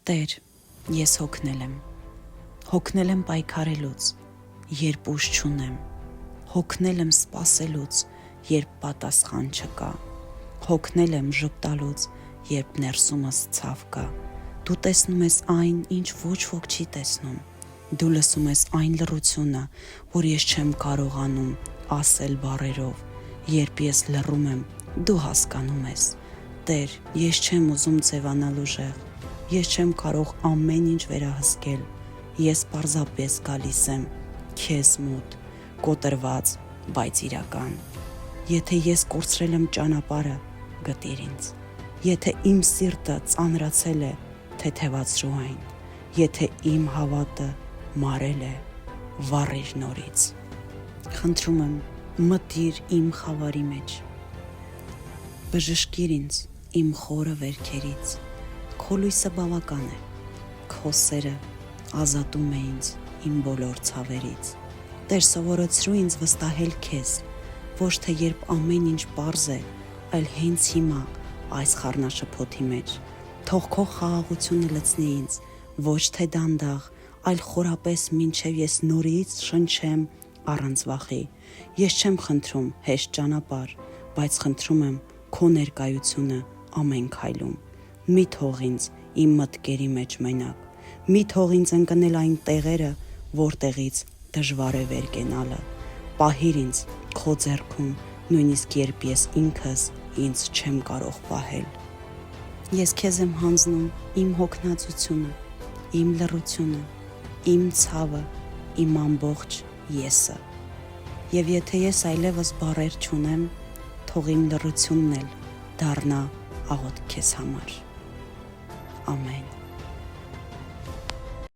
Տեր, ես հոգնել եմ պայքարելուց, երբ ուժ չունեմ, հոգնել եմ սպասելուց, երբ պատասխան չկա, հոգնել եմ ժպտալուց, երբ ներսումս ցավ կա։ Դու տեսնում ես այն, ինչ ոչ ոք չի տեսնում, դու լսում ես այն լռությունը, որ ես չեմ կարողանում ասել բառերով, երբ ես լռում եմ, դու հասկանում ես։ Տեր, ես չեմ ուզում ձևանալ ուժեղ, ես չեմ կարող ամեն ինչ վերահսկել, ես պարզապես գալիս եմ քեզ մոտ, կոտրված, բայց իրական։ Եթե ես կորցրել եմ ճանապարհը, գտիր ինձ։ Եթե իմ սիրտը ծանրացել է, թեթևացրու այն։ Եթե իմ հավատը մարել է, վառիր նորից։ Խնդրում եմ, մտիր իմ խավարի մեջ։ Բժշկիր ինձ իմ խորը վերքերից։ Քո լույսը բավական է, քո սերը ազատում է ինձ իմ բոլոր ցավերից։ Տեր, սովորեցրու ինձ վստահել քեզ, ոչ թե երբ ամեն ինչ պարզ է, այլ հենց հիմա այս խառնաշփոթի մեջ։ Թող քո խաղաղությունը լցնի ինձ, ոչ թե դանդաղ, այլ խորապես մինչև ես նորից շնչեմ առանց վախի։ Ես չեմ խնդրում հեշտ ճանապարհ, բայց խնդրում եմ քո ներկայությունը ամեն քայլում։ Մի թող ինձ իմ մտքերի մեջ մենակ, մի թող ինձ ընկնել այն տեղերը, որտեղից դժվար է վեր կենալը։ Պահիր ինձ քո ձեռքում, նույնիսկ երբ ես ինքս ինձ չեմ կարող պահել։ Ես քեզ եմ հանձնում իմ հոգնածությունը, իմ լռությունը, իմ ցավը, իմ ամբողջ եսը։ Եվ եթե ես այլևս բառեր չունեմ, թող իմ լռությունն էլ դառնա աղոթք քեզ համար։ Ամեն։